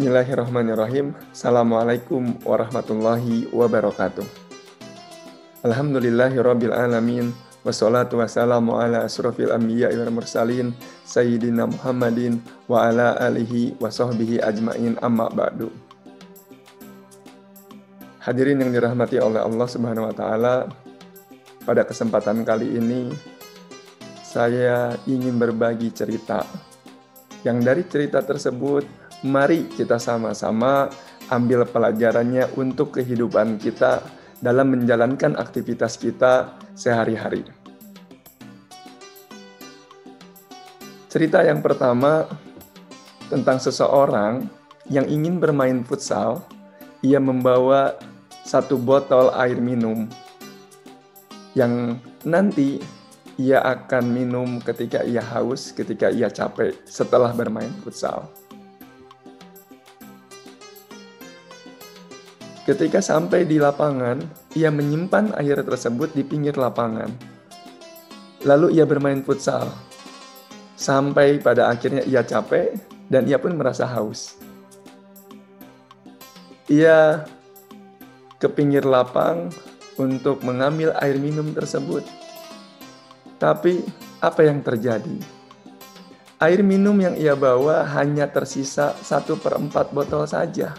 Bismillahirrahmanirrahim. Assalamualaikum warahmatullahi wabarakatuh. Alhamdulillahirabbil alamin. Wassalatu wassalamu ala asrofil anbiya'i wal mursalin Sayyidina Muhammadin wa ala alihi wa sahbihi ajmain, amma ba'du. Hadirin yang dirahmati oleh Allah Subhanahu wa taala, pada kesempatan kali ini saya ingin berbagi cerita. Yang dari cerita tersebut, mari kita sama-sama ambil pelajarannya untuk kehidupan kita dalam menjalankan aktivitas kita sehari-hari. Cerita yang pertama tentang seseorang yang ingin bermain futsal. Ia membawa satu botol air minum yang nanti ia akan minum ketika ia haus, ketika ia capek setelah bermain futsal. Ketika sampai di lapangan, ia menyimpan air tersebut di pinggir lapangan. Lalu ia bermain futsal. Sampai pada akhirnya ia capek dan ia pun merasa haus. Ia ke pinggir lapang untuk mengambil air minum tersebut. Tapi apa yang terjadi? Air minum yang ia bawa hanya tersisa 1/4 botol saja.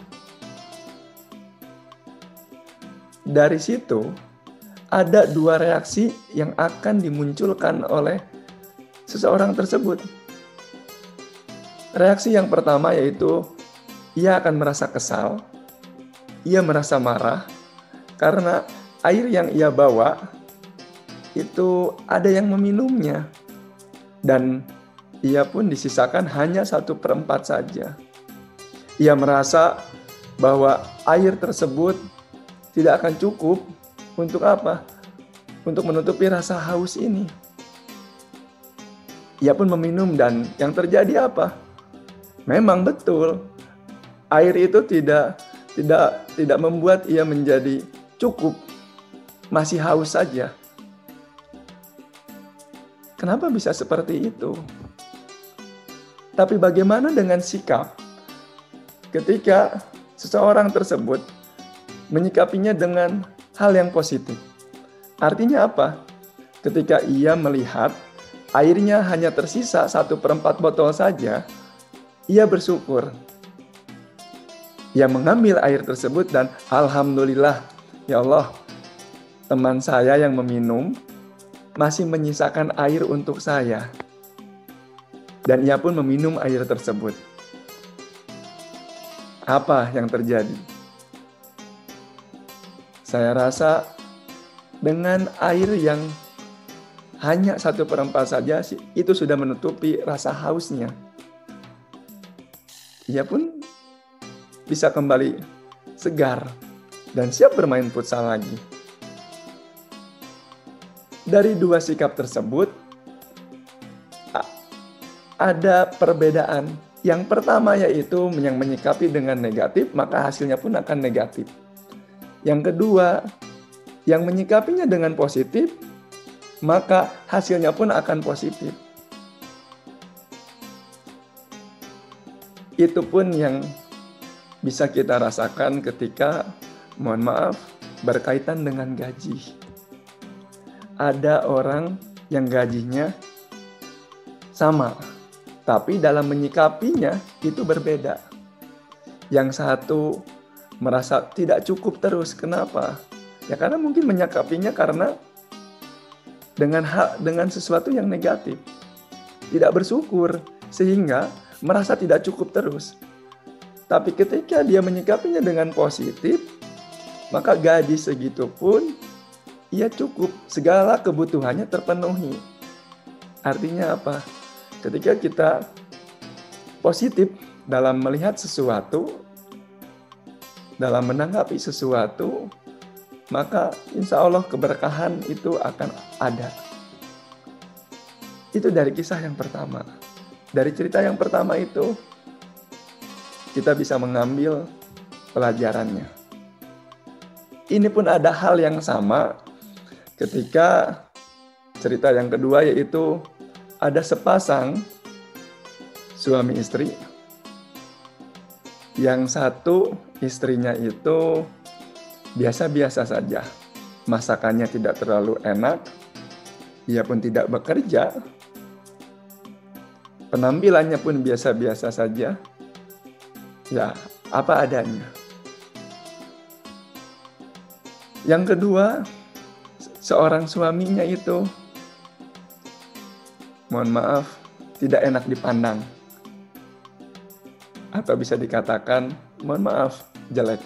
Dari situ, ada dua reaksi yang akan dimunculkan oleh seseorang tersebut. Reaksi yang pertama yaitu, ia akan merasa kesal, ia merasa marah, karena air yang ia bawa itu ada yang meminumnya. Dan ia pun disisakan hanya 1/4 saja. Ia merasa bahwa air tersebut tidak akan cukup untuk apa? Untuk menutupi rasa haus ini. Ia pun meminum dan yang terjadi apa? Memang betul, air itu tidak membuat ia menjadi cukup, masih haus saja. Kenapa bisa seperti itu? Tapi bagaimana dengan sikap ketika seseorang tersebut menyikapinya dengan hal yang positif? Artinya apa? Ketika ia melihat airnya hanya tersisa 1/4 botol saja, ia bersyukur. Ia mengambil air tersebut dan alhamdulillah, ya Allah, teman saya yang meminum masih menyisakan air untuk saya. Dan ia pun meminum air tersebut. Apa yang terjadi? Saya rasa dengan air yang hanya 1/4 saja itu sudah menutupi rasa hausnya. Ia pun bisa kembali segar dan siap bermain futsal lagi. Dari dua sikap tersebut, ada perbedaan. Yang pertama yaitu yang menyikapi dengan negatif, maka hasilnya pun akan negatif. Yang kedua, yang menyikapinya dengan positif, maka hasilnya pun akan positif. Itu pun yang bisa kita rasakan ketika, mohon maaf, berkaitan dengan gaji. Ada orang yang gajinya sama, tapi dalam menyikapinya itu berbeda. Yang satu merasa tidak cukup terus. Kenapa? Ya karena mungkin menyikapinya karena dengan sesuatu yang negatif. Tidak bersyukur, sehingga merasa tidak cukup terus. Tapi ketika dia menyikapinya dengan positif, maka gaji segitu pun ia cukup, segala kebutuhannya terpenuhi. Artinya apa? Ketika kita positif dalam melihat sesuatu, dalam menanggapi sesuatu, maka insya Allah keberkahan itu akan ada. Itu dari kisah yang pertama. Dari cerita yang pertama itu, kita bisa mengambil pelajarannya. Ini pun ada hal yang sama ketika cerita yang kedua, yaitu ada sepasang suami istri Yang satu istrinya itu biasa-biasa saja. Masakannya tidak terlalu enak, ia pun tidak bekerja, penampilannya pun biasa-biasa saja. Ya, apa adanya. Yang kedua, seorang suaminya itu, mohon maaf, tidak enak dipandang. Atau bisa dikatakan, mohon maaf, jelek.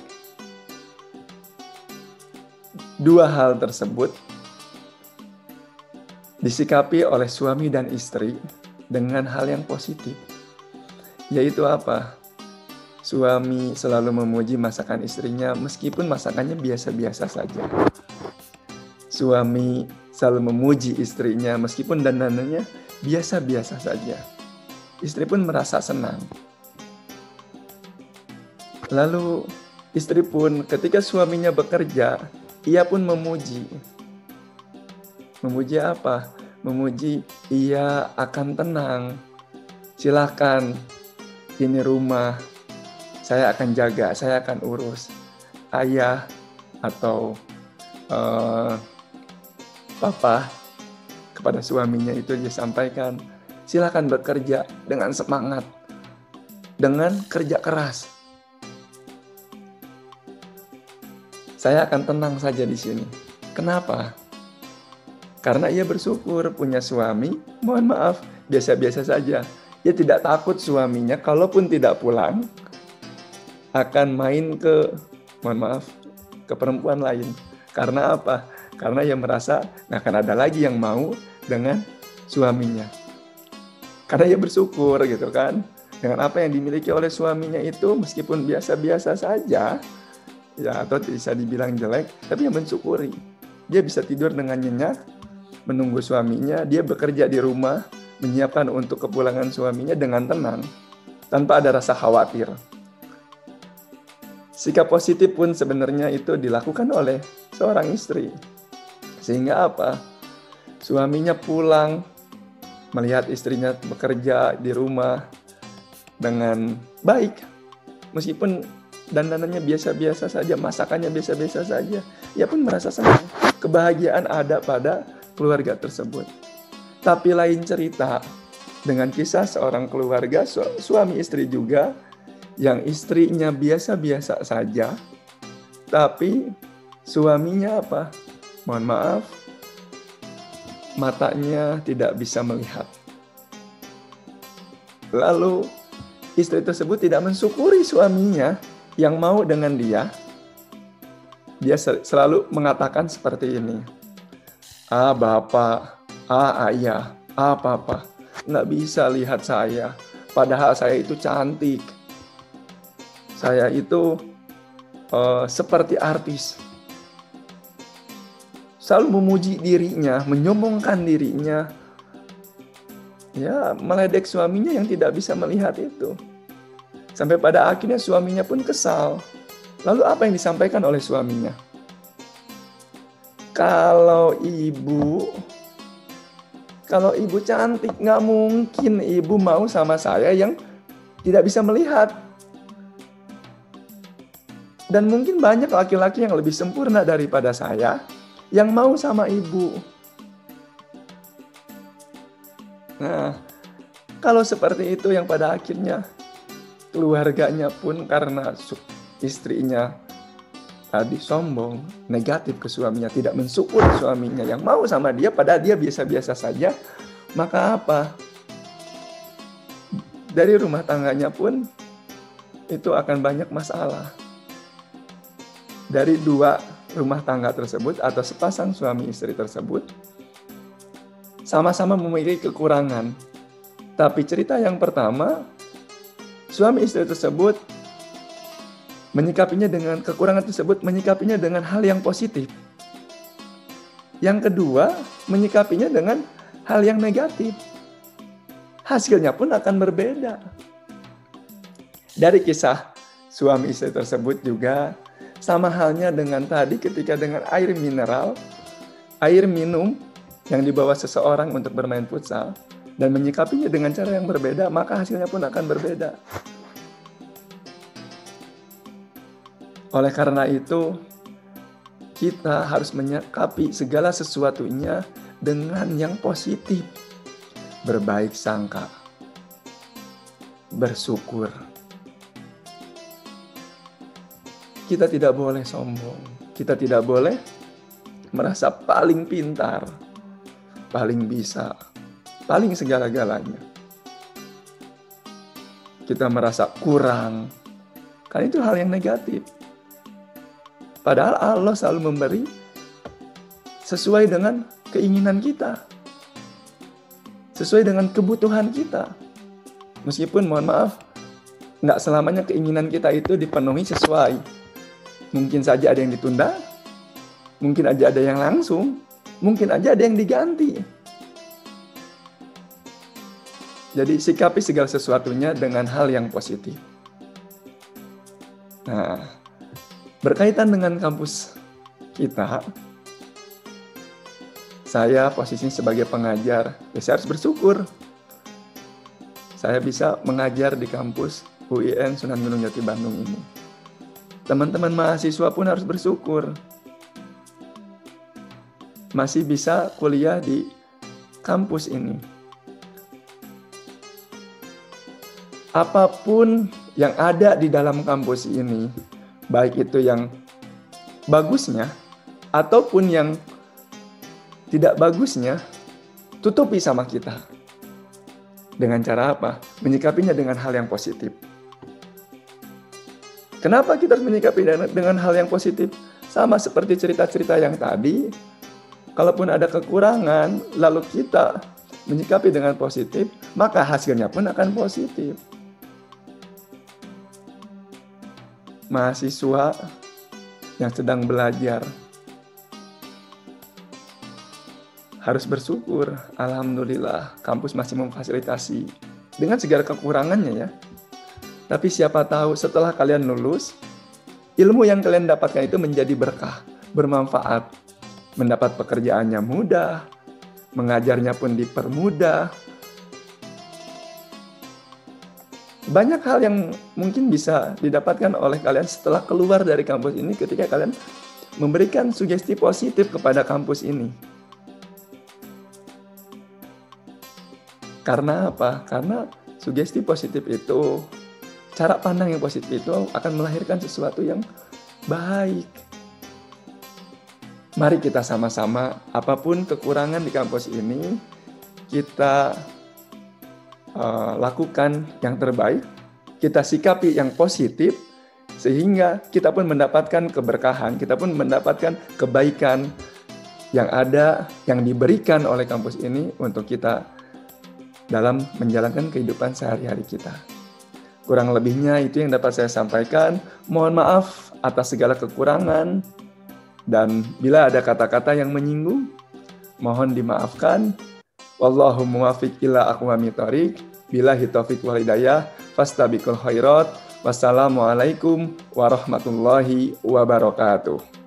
Dua hal tersebut disikapi oleh suami dan istri dengan hal yang positif. Yaitu apa? Suami selalu memuji masakan istrinya meskipun masakannya biasa-biasa saja. Suami selalu memuji istrinya meskipun dandanannya biasa-biasa saja. Istri pun merasa senang. Lalu istri pun ketika suaminya bekerja, ia pun memuji. Memuji apa? Memuji ia akan tenang. Silakan, ini rumah, saya akan jaga, saya akan urus. Ayah atau papa kepada suaminya itu dia sampaikan, silakan bekerja dengan semangat, dengan kerja keras. Saya akan tenang saja di sini. Kenapa? Karena ia bersyukur punya suami, mohon maaf, biasa-biasa saja. Ia tidak takut suaminya, kalaupun tidak pulang, akan main ke, mohon maaf, ke perempuan lain. Karena apa? Karena ia merasa nggak akan ada lagi yang mau dengan suaminya. Karena ia bersyukur gitu kan. Dengan apa yang dimiliki oleh suaminya itu, meskipun biasa-biasa saja, ya atau bisa dibilang jelek, tapi yang mensyukuri. Dia bisa tidur dengan nyenyak, menunggu suaminya, dia bekerja di rumah, menyiapkan untuk kepulangan suaminya dengan tenang, tanpa ada rasa khawatir. Sikap positif pun sebenarnya itu dilakukan oleh seorang istri. Sehingga apa? Suaminya pulang, melihat istrinya bekerja di rumah dengan baik, meskipun dandanannya biasa-biasa saja, masakannya biasa-biasa saja, ia pun merasa senang. Kebahagiaan ada pada keluarga tersebut. Tapi lain cerita dengan kisah seorang keluarga, suami istri juga, yang istrinya biasa-biasa saja, tapi suaminya apa? Mohon maaf, matanya tidak bisa melihat. Lalu istri tersebut tidak mensyukuri suaminya yang mau dengan dia. Dia selalu mengatakan seperti ini. Ah bapak, ah ayah, ah papa, nggak bisa lihat saya. Padahal saya itu cantik. Saya itu seperti artis. Selalu memuji dirinya, menyombongkan dirinya. Ya, meledek suaminya yang tidak bisa melihat itu. Sampai pada akhirnya suaminya pun kesal. Lalu apa yang disampaikan oleh suaminya? Kalau ibu cantik, nggak mungkin ibu mau sama saya yang tidak bisa melihat. Dan mungkin banyak laki-laki yang lebih sempurna daripada saya yang mau sama ibu. Nah, kalau seperti itu yang pada akhirnya keluarganya pun karena istrinya tadi sombong, negatif ke suaminya, tidak mensyukur suaminya yang mau sama dia, padahal dia biasa-biasa saja, maka apa? Dari rumah tangganya pun itu akan banyak masalah. Dari dua rumah tangga tersebut atau sepasang suami istri tersebut sama-sama memiliki kekurangan. Tapi cerita yang pertama, suami istri tersebut menyikapinya dengan kekurangan tersebut, menyikapinya dengan hal yang positif. Yang kedua, menyikapinya dengan hal yang negatif. Hasilnya pun akan berbeda. Dari kisah suami istri tersebut juga sama halnya dengan tadi ketika dengan air mineral, air minum yang dibawa seseorang untuk bermain futsal dan menyikapinya dengan cara yang berbeda, maka hasilnya pun akan berbeda. Oleh karena itu, kita harus menyikapi segala sesuatunya dengan yang positif. Berbaik sangka, bersyukur. Kita tidak boleh sombong. Kita tidak boleh merasa paling pintar, paling bisa, paling segala-galanya. Kita merasa kurang, kan itu hal yang negatif. Padahal Allah selalu memberi sesuai dengan keinginan kita, sesuai dengan kebutuhan kita. Meskipun mohon maaf, nggak selamanya keinginan kita itu dipenuhi sesuai. Mungkin saja ada yang ditunda, mungkin aja ada yang langsung, mungkin aja ada yang diganti. Jadi sikapi segala sesuatunya dengan hal yang positif. Nah, berkaitan dengan kampus kita, saya posisinya sebagai pengajar, ya saya harus bersyukur. Saya bisa mengajar di kampus UIN Sunan Gunung Jati Bandung ini. Teman-teman mahasiswa pun harus bersyukur. Masih bisa kuliah di kampus ini. Apapun yang ada di dalam kampus ini, baik itu yang bagusnya ataupun yang tidak bagusnya, tutupi sama kita. Dengan cara apa? Menyikapinya dengan hal yang positif. Kenapa kita harus menyikapi dengan hal yang positif? Sama seperti cerita-cerita yang tadi, kalaupun ada kekurangan, lalu kita menyikapi dengan positif, maka hasilnya pun akan positif. Mahasiswa yang sedang belajar harus bersyukur, alhamdulillah kampus masih memfasilitasi dengan segala kekurangannya ya. Tapi siapa tahu setelah kalian lulus, ilmu yang kalian dapatkan itu menjadi berkah, bermanfaat. Mendapat pekerjaannya mudah, mengajarnya pun dipermudah. Banyak hal yang mungkin bisa didapatkan oleh kalian setelah keluar dari kampus ini ketika kalian memberikan sugesti positif kepada kampus ini. Karena apa? Karena sugesti positif itu, cara pandang yang positif itu akan melahirkan sesuatu yang baik. Mari kita sama-sama, apapun kekurangan di kampus ini, kita lakukan yang terbaik, kita sikapi yang positif, sehingga kita pun mendapatkan keberkahan, kita pun mendapatkan kebaikan yang ada, yang diberikan oleh kampus ini untuk kita dalam menjalankan kehidupan sehari-hari kita. Kurang lebihnya itu yang dapat saya sampaikan. Mohon maaf atas segala kekurangan. Dan bila ada kata-kata yang menyinggung, mohon dimaafkan. Wallahu muwaffiq ila aqwamit thoriq. Billahi taufiq wal hidayah. Fastabiqul khairat. Wassalamualaikum warahmatullahi wabarakatuh.